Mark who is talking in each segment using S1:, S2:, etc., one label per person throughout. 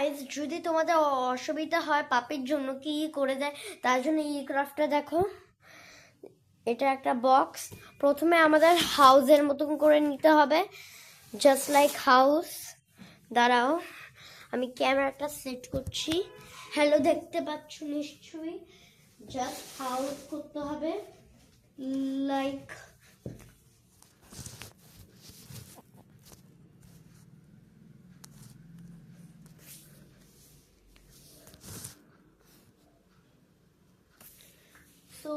S1: Guys, যদি তোমাদের অসুবিধা হয় পাপির জন্য কি করে দেয়, তার জন্য এই ক্রাফটটা দেখো। এটা একটা বক্স। প্রথমে আমাদের হাউসের মতন করে নিতে হবে, জাস্ট লাইক হাউস। দাঁড়াও, আমি ক্যামেরাটা সেট করছি। হ্যালো, দেখতে পাচ্ছ নিশ্চয়ই। জাস্ট হাউস করতে হবে, লাইক সো।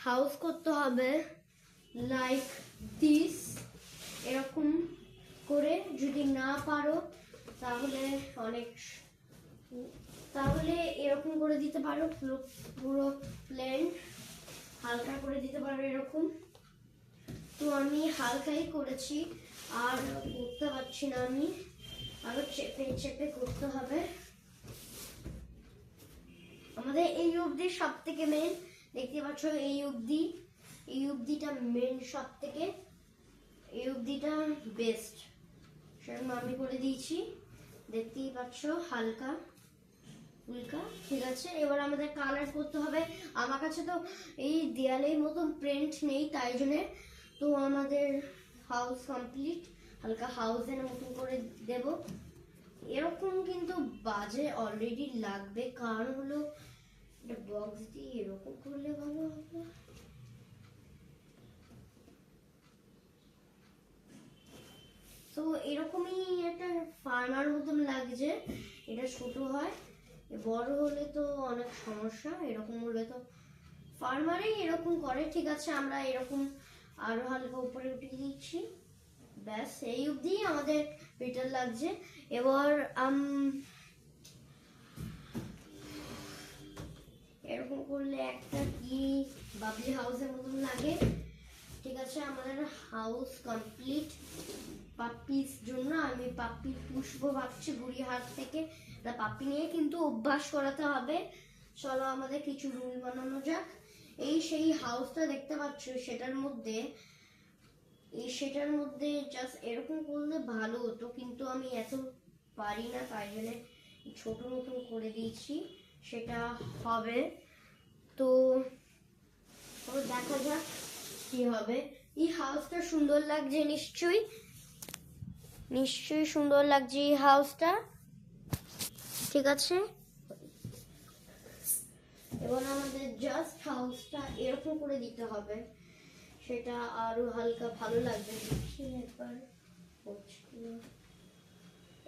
S1: হাউস করতে হবে লাইক দিস, এরকম করে। যদি না পারো তাহলে এরকম করে দিতে পারো, পুরো প্লেন হালকা করে দিতে পারো এরকম। তো আমি হালকাই করেছি, আর করতে পারছি না আমি, আরো চেপে চেপে করতে হবে। আমাদের এই অবধি সব থেকে মেন, দেখতে পাচ্ছ এই অবধিটা মেন, সব থেকে এই অবধিটা বেস্ট, সেরকম আমি করে দিয়েছি। দেখতেই পাচ্ছ হালকা উল্কা, ঠিক আছে। এবার আমাদের কালার করতে হবে। আমার কাছে তো এই দেয়ালের মতন প্রিন্ট নেই, তাই জন্যে তো আমাদের হাউস কমপ্লিট, হালকা হাউসের মতন করে দেব। এরকম কিন্তু বাজে অলরেডি লাগবে, কারণ হলো এটা বক্স দিয়ে এরকম করলে ভালো হবে। তো এরকমই একটা ফার্মার মতন লাগছে। এটা ছোট হয়, বড় হলে তো অনেক সমস্যা। এরকম হলে তো ফার্মারেই এরকম করে, ঠিক আছে। আমরা এরকম আরো হালকা উপরে উঠিয়ে দিচ্ছি, ব্যাস। এই অবধি আমাদের বেটার লাগছে। এবার এরকম করলে একটা কি বাবলি হাউসের মতন লাগে, ঠিক আছে। আমাদের হাউস কমপ্লিট। পাপ্পির জন্য আমি পাপ্পি পুষবো ভাবছি বুড়িহাট থেকে। পাপ্পি নিয়ে কিন্তু অভ্যাস করাতে হবে। চলো আমাদের কিছু রুল বানানো যাক। এই সেই হাউসটা দেখতে পাচ্ছ, সেটার মধ্যে জাস্ট এরকম করলে ভালো হতো, কিন্তু আমি এত পারি না, তাই জন্য ছোট মতন করে দিয়েছি, সেটা হবে। তো দেখা যাক কি হবে। এই হাউসটা সুন্দর লাগছে, নিশ্চয়ই সুন্দর লাগছে এই হাউসটা, ঠিক আছে। এবার আমাদের জাস্ট হাউসটা এরকম করে দিতে হবে, সেটা আরো হালকা ভালো লাগবে। একবার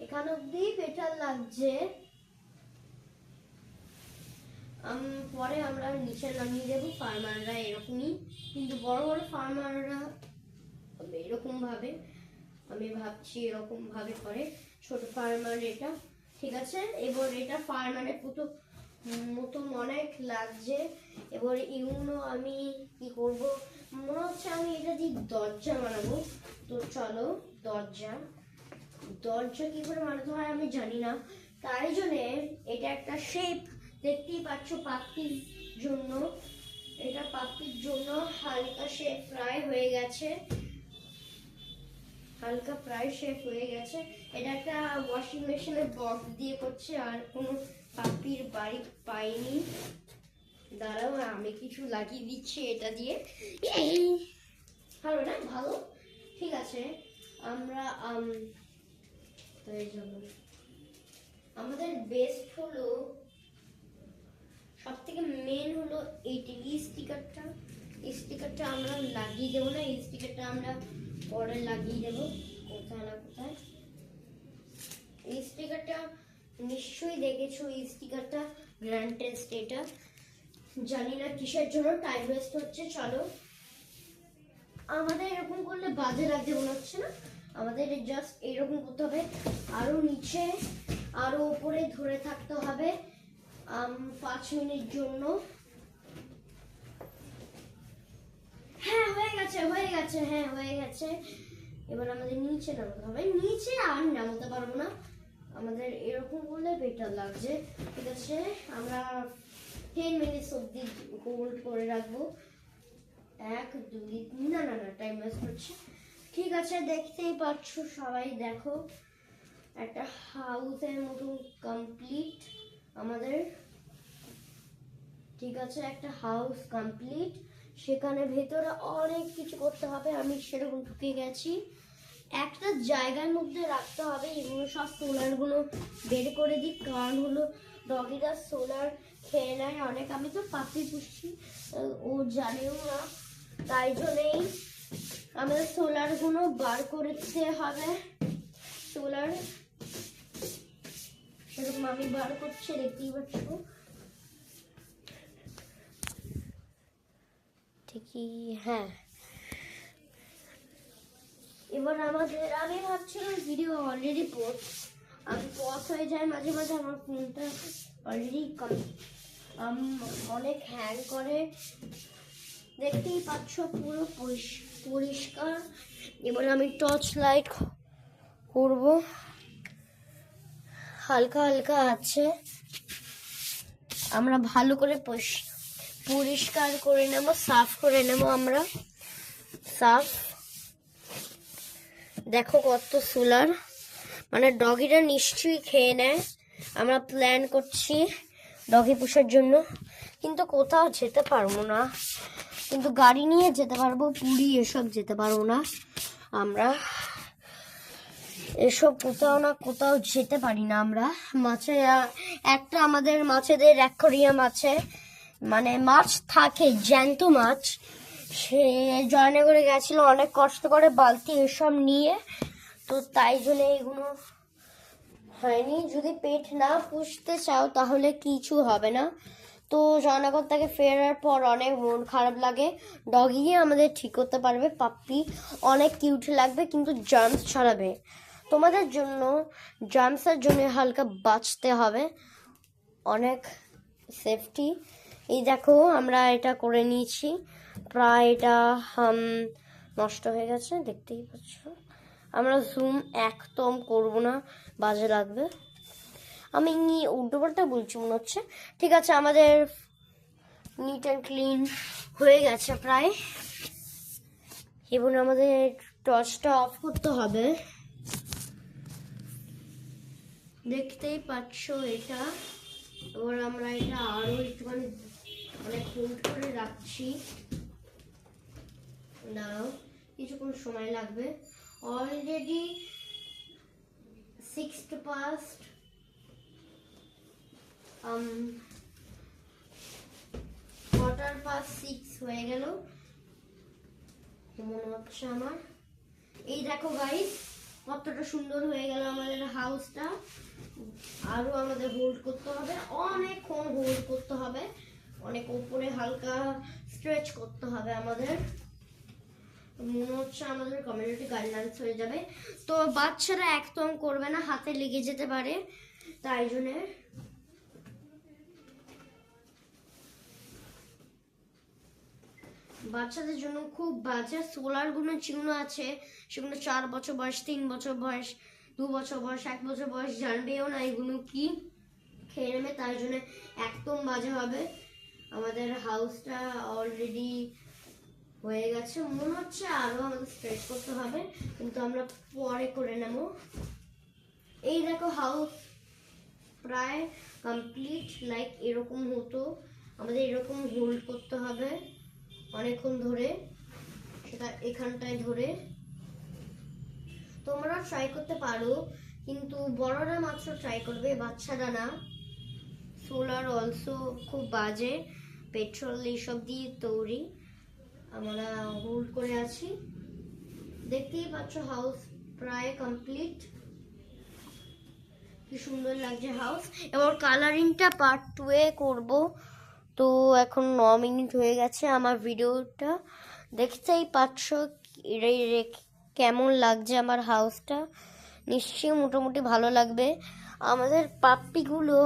S1: এখানে অব্দি বেটার লাগছে। পরে আমরা নিচে নামিয়ে দেবো। ফার্মাররা এরকমই, কিন্তু বড় বড় ফার্মাররা এরকম ভাবে, আমি ভাবছি এরকম ভাবে করে। ছোট ফার্মার এটা, ঠিক আছে। এবার এটা ফার্মারের মতন অনেক লাগছে। এবার এগুলো আমি কি করব, মনে হচ্ছে আমি এটা দিয়ে দরজা বানাবো। তো চলো, দরজা কি করে বানাতে হয় আমি জানি না, তাই জন্যে এটা একটা শেপ দেখতেই পাচ্ছ পাপ্পির জন্য। এটা পাপ্পির জন্য হালকা শেপ প্রায় হয়ে গেছে, এটা একটা ওয়াশিং মেশিনের বক্স দিয়ে করছে, আর কোনো পাপ্পির বাড়ি পাইনি। দাঁড়াও, আমি কিছু লাগিয়ে দিচ্ছি এটা দিয়ে। ভালো না? ভালো, ঠিক আছে। আমরা আমাদের বেস্ট হলো, সব থেকে মেন হলো এই স্টিকারটা আমরা লাগিয়ে দেবো না, এই স্টিকারটা আমরা পরে লাগিয়ে দেবো কোথায় না কোথায়। এই স্টিকারটা নিশ্চয়ই দেখেছো, এই স্টিকারটা গ্র্যান্ড টেস্ট। এটা জানি না কিসের জন্য টাইম ওয়েস্ট হচ্ছে। চলো, আমাদের এরকম করলে বাজে লাগছে মনে হচ্ছে না, আমাদের জাস্ট এরকম করতে হবে, আরো নিচে আরো উপরে ধরে থাকতে হবে 5 মিনিট জন্য। হ্যাঁ, হয়ে গেছে। এবার আমাদের নিচে নামাতে হবে, নিচে আর নামাতে পারবো না, আমাদের এরকম করলে বেটার লাগছে, ঠিক আছে। আমরা 10 মিনিট অব্দি হোল্ড করে রাখবো। 1 2 না, টাইম ওয়েস্ট হচ্ছে, ঠিক আছে। দেখতেই পাচ্ছ সবাই, দেখো একটা হাউসের মতো কমপ্লিট আমাদের, ঠিক আছে, একটা হাউস কমপ্লিট। সেখানে ভেতরে অনেক কিছু করতে হবে, আমি সেরকম ঢুকে গেছি। একটা জায়গার মধ্যে রাখতে হবে, এগুলো সব সোলারগুলো বের করে দিই, কারণ হলো ডগিরা সোলার খেয়ে নেয় অনেক। আমি তো পাপি পুষছি, ও জানেও না, তাই জন্যেই আমাদের সোলারগুলো বার করে দিতে হবে। সোলার সেরকম আমি বার করছি, দেখতেই পাচ্ছ। ঠিকই, হ্যাঁ। এবার আমাদের, আমি ভাবছিলাম ভিডিও অলরেডি আমি পজ হয়ে যায় মাঝে মাঝে, আমার ফোনটা অলরেডি অনেক হ্যাং করে, দেখতেই পাচ্ছ পুরো পরিষ্কার। এবার আমি টর্চ লাইট করব, হালকা হালকা আছে, আমরা ভালো করে পরিষ্কার করে নেব, সাফ করে নেব আমরা। সাফ, দেখো কত সোলার, মানে ডগিটা নিশ্চয়ই খেয়ে নেয়। আমরা প্ল্যান করছি ডগি পোষার জন্য, কিন্তু কোথাও যেতে পারবো না, কিন্তু গাড়ি নিয়ে যেতে পারবো, পুরী এসব যেতে পারবো না। আমরা এসব কোথাও না কোথাও যেতে পারি না আমরা। মাছে একটা আমাদের মাছেদের অ্যাকোয়ারিয়াম আছে, মানে মাছ থাকে, জ্যান্ত মাছ। সে জয়নগরে গেছিল অনেক কষ্ট করে বালতি এসব নিয়ে, তো তাই জন্য এগুলো হয়নি। যদি পেট না পুষতে চাও তাহলে কিছু হবে না। তো জয়নগর থেকে ফেরার পর অনেক মন খারাপ লাগে, ডগি আমাদের ঠিক করতে পারবে, পাপ্পি অনেক কিউট লাগবে, কিন্তু জার্মস ছড়াবে। তোমাদের জন্য জার্মসের জন্য হালকা বাঁচতে হবে, অনেক সেফটি। এই দেখো আমরা এটা করে নিয়েছি, প্রায় এটা নষ্ট হয়ে গেছে, দেখতেই পাচ্ছ। আমরা জুম একদম করব না, বাজে লাগবে। আমি উল্টো পাল্টা বলছি মনে হচ্ছে। ঠিক আছে, আমাদের নিট অ্যান্ড ক্লিন হয়ে গেছে প্রায়। এবার আমাদের টর্চটা অফ করতে হবে, দেখতেই পাচ্ছ এটা। এবার আমরা এটা আরো একটুখানি অনেক হোল্ড করে রাখছি, দাঁড়াও কিছুক্ষণ সময় লাগবে। অলরেডি 6 past, quarter past 6 হয়ে গেল মনে হচ্ছে আমার। এই দেখো গাইস, কতটা সুন্দর হয়ে গেল আমাদের হাউসটা। আরো আমাদের হোল্ড করতে হবে, অনেকক্ষণ হোল্ড করতে হবে, অনেক উপরে হালকা স্ট্রেচ করতে হবে আমাদের। মনে হচ্ছে আমাদের কমিউনিটি গাইডলাইন্স হয়ে যাবে, তো বাচ্চারা একদম করবে না, হাতে লেগে যেতে পারে, তাই জন্য বাচ্চাদের জন্য খুব বাজে। সোলার গুলো যেগুলো আছে সেগুলো 4 বছর বয়স, 3 বছর বয়স, 2 বছর বয়স, 1 বছর বয়স জানবেও না এগুলো কি, খেয়ে নেবে, তাই জন্য একদম বাজে হবে। আমাদের হাউসটা অলরেডি হয়ে গেছে মনে হচ্ছে, আরো আমাদের স্ট্রেচ করতে হবে, কিন্তু আমরা পরে করে নেব। এই দেখো হাউস প্রায় কমপ্লিট, লাইক এরকম হতো, আমাদের এরকম হোল্ড করতে হবে অনেকক্ষণ ধরে, সেটা এখানটায় ধরে। তোমরা ট্রাই করতে পারো, কিন্তু বড়রা মাত্র ট্রাই করবে, বাচ্চারা না। সোলার অলসো খুব বাজে, পেট্রোল এইসব দিয়ে তৈরি। আমরা হোল্ড করে আছি, দেখতেই পাচ্ছ হাউস প্রায় কমপ্লিট, কি সুন্দর লাগছে হাউস। এবার কালারিংটা পার্ট 2 এ করব। তো এখন 9 মিনিট হয়ে গেছে আমার ভিডিওটা, দেখতেই পাচ্ছ কেমন লাগছে আমার হাউসটা। নিশ্চয়ই মোটামুটি ভালো লাগবে। আমাদের পাপ্পিগুলো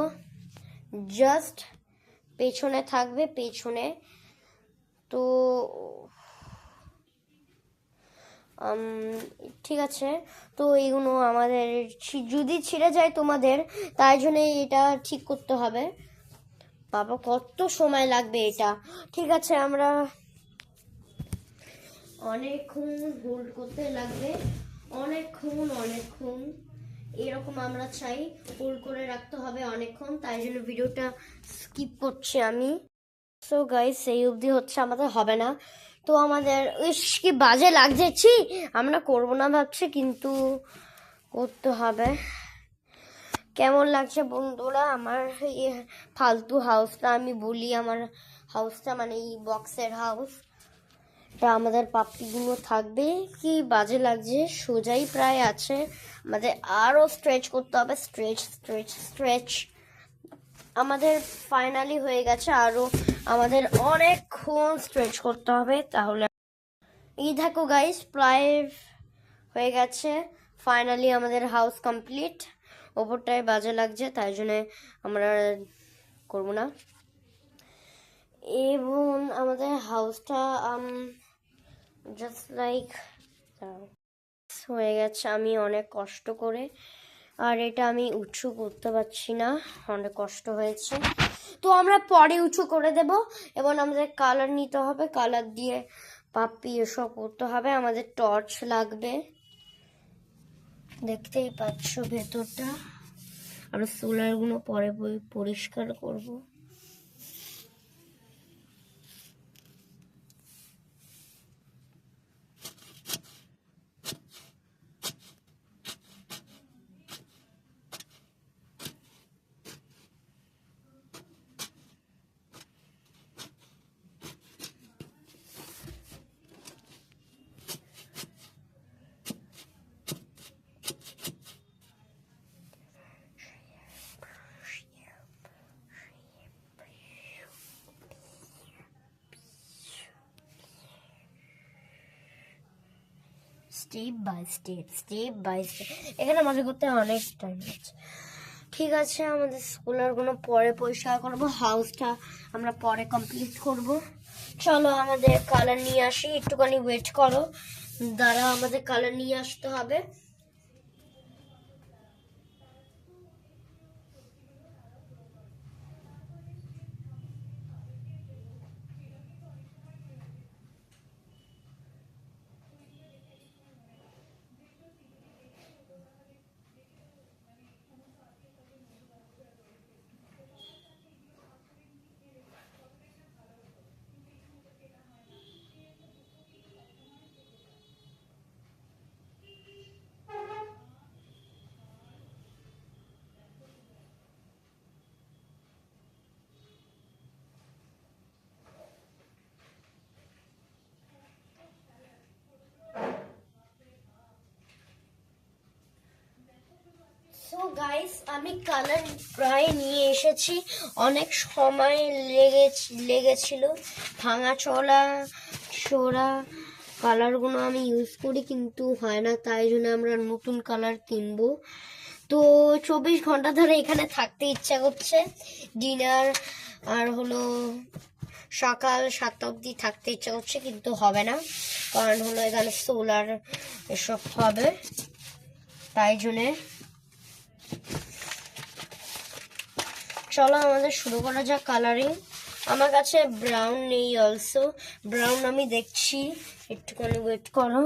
S1: জাস্ট পেছনে থাকবে, পেছনে। তো ঠিক আছে, তো এইগুলো আমাদের যদি ছিঁড়ে যায় তোমাদের, তাই জন্য এটা ঠিক করতে হবে। বাবা কত সময় লাগবে এটা। ঠিক আছে, আমরা অনেকক্ষণ হোল্ড করতে লাগবে, অনেকক্ষণ। এরকম আমরা চাই, হোল্ড করে রাখতে হবে অনেকক্ষণ, তাই জন্য ভিডিওটা স্কিপ করছি আমি। সো গাইস এই অবধি হচ্ছে আমাদের হবে না, তো আমাদের ইস কি বাজে লাগছে, ছি আমরা করবো না ভাবছি কিন্তু করতে হবে। কেমন লাগছে বন্ধুরা আমার এই ফালতু হাউসটা, আমি বলি আমার হাউসটা মানে এই বক্সের হাউস, তা আমাদের পাপ্পিগুলো থাকবে, কি বাজে লাগছে, সোজাই প্রায় আছে, আমাদের আরও স্ট্রেচ করতে হবে, স্ট্রেচ স্ট্রেচ স্ট্রেচ, আমাদের ফাইনালি হয়ে গেছে, আরও আমাদের অনেকক্ষণ স্ট্রেচ করতে হবে, তাহলে এই দেখো গাইস প্রায় হয়ে গেছে, ফাইনালি আমাদের হাউস কমপ্লিট। ওপরটায় বাজে লাগছে তাই জন্য আমরা করবো না। এবং আমাদের হাউসটা জাস্ট লাইক হয়ে গেছে, আমি অনেক কষ্ট করে, আর এটা আমি উঁচু করতে পারছি না, অনেক কষ্ট হয়েছে, তো আমরা পরে উঁচু করে দেব। এবং আমাদের কালার নিতে হবে, কালার দিয়ে পাপ্পি এসব করতে হবে, আমাদের টর্চ লাগবে, দেখতেই পাচ্ছ ভেতরটা, আমরা সোলারগুলো পরে পরিষ্কার করব। Step by step, step by step, এখানে মজা করতে অনেক টাইম লাগছে। ঠিক আছে, আমাদের সোলারগুলো পরে পরিষ্কার করবো, হাউসটা আমরা পরে কমপ্লিট করব। চলো আমাদের কালার নিয়ে আসি, একটুখানি ওয়েট করো, দ্বারা আমাদের কালার নিয়ে আসতে হবে। সো গাইস আমি কালার প্রায় নিয়ে এসেছি, অনেক সময় লেগেছিল, ভাঙা চোরা কালারগুলো আমি ইউজ করি কিন্তু হয় না, তাই জন্য আমরা নতুন কালার কিনবো। তো 24 ঘন্টা ধরে এখানে থাকতে ইচ্ছা করছে, ডিনার আর হলো সকাল 7টা অবধি থাকতে ইচ্ছা করছে কিন্তু হবে না, কারণ হলো এখানে সোলার এসব হবে, তাই জন্যে। চলো আমাদের শুরু করা যাক কালারিং। আমার কাছে ব্রাউন নেই, অলসো ব্রাউন আমি দেখছি, একটুখানি ওয়েট করো।